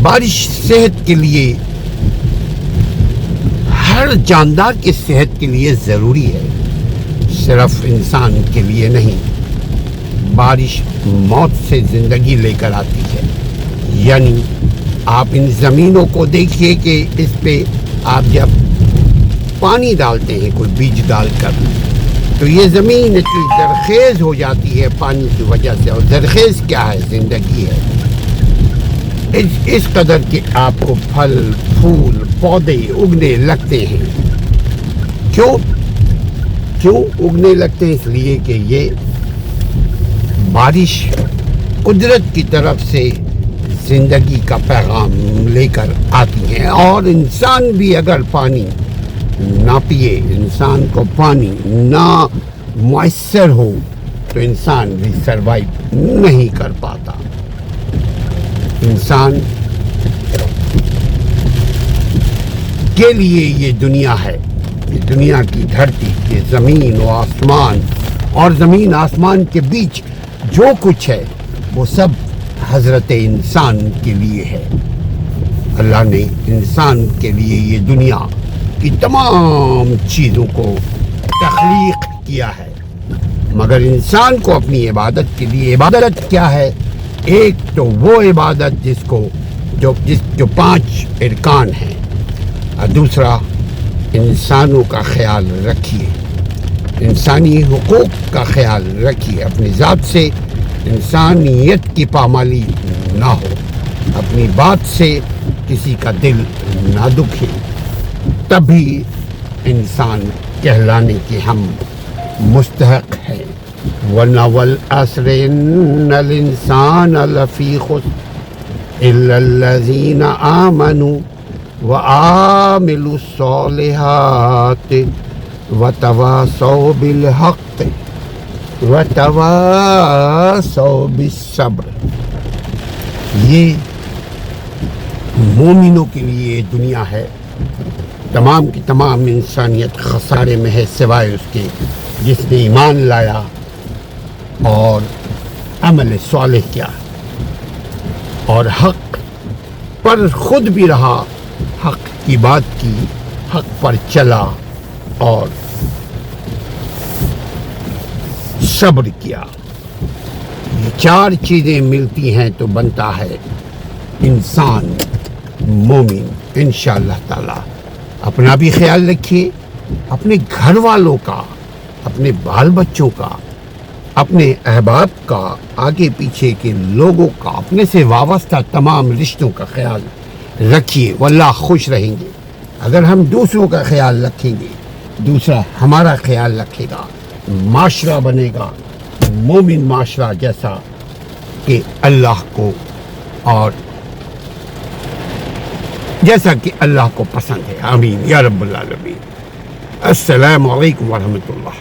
بارش صحت کے لیے، ہر جاندار کی صحت کے لیے ضروری ہے، صرف انسان کے لیے نہیں۔ بارش موت سے زندگی لے کر آتی ہے، یعنی آپ ان زمینوں کو دیکھیے کہ اس پہ آپ جب پانی ڈالتے ہیں کوئی بیج ڈال کر، تو یہ زمین اتنی زرخیز ہو جاتی ہے پانی کی وجہ سے۔ اور زرخیز کیا ہے؟ زندگی ہے۔ اس قدر کہ آپ کو پھل پھول پودے اگنے لگتے ہیں۔ کیوں اگنے لگتے ہیں؟ اس لیے کہ یہ بارش قدرت کی طرف سے زندگی کا پیغام لے کر آتی ہے۔ اور انسان بھی اگر پانی نہ پیے، انسان کو پانی نہ میسر ہو، تو انسان بھی سروائیو نہیں کر پاتا۔ انسان کے لیے یہ دنیا ہے، یہ دنیا کی دھرتی، یہ زمین و آسمان، اور زمین آسمان کے بیچ جو کچھ ہے وہ سب حضرت انسان کے لیے ہے۔ اللہ نے انسان کے لیے یہ دنیا کی تمام چیزوں کو تخلیق کیا ہے، مگر انسان کو اپنی عبادت کے لیے، عبادت کیا ہے؟ ایک تو وہ عبادت جو 5 ارکان ہیں، اور دوسرا انسانوں کا خیال رکھیے، انسانی حقوق کا خیال رکھیے، اپنی ذات سے انسانیت کی پامالی نہ ہو، اپنی بات سے کسی کا دل نہ دکھے، تبھی انسان کہلانے کے ہم مستحق ہیں۔ ورنہ والعصر ان الانسان لفی خسر الا الذین آمنوا وعملوا الصالحات وتواصوا بالحق وتواصوا بالصبر۔ یہ مومنوں کے لیے دنیا ہے، تمام کی تمام انسانیت خسارے میں ہے سوائے اس کے جس نے ایمان لایا اور عمل صالح کیا اور حق پر خود بھی رہا، حق کی بات کی، حق پر چلا اور صبر کیا۔ یہ 4 چیزیں ملتی ہیں تو بنتا ہے انسان مومن۔ انشاءاللہ تعالی اپنا بھی خیال رکھیے، اپنے گھر والوں کا، اپنے بال بچوں کا، اپنے احباب کا، آگے پیچھے کے لوگوں کا، اپنے سے وابستہ تمام رشتوں کا خیال رکھیے، واللہ خوش رہیں گے۔ اگر ہم دوسروں کا خیال رکھیں گے، دوسرا ہمارا خیال رکھے گا، معاشرہ بنے گا مومن معاشرہ، جیسا کہ اللہ کو اور جیسا کہ اللہ کو پسند ہے۔ آمین یا رب العالمین۔ السلام علیکم ورحمۃ اللہ۔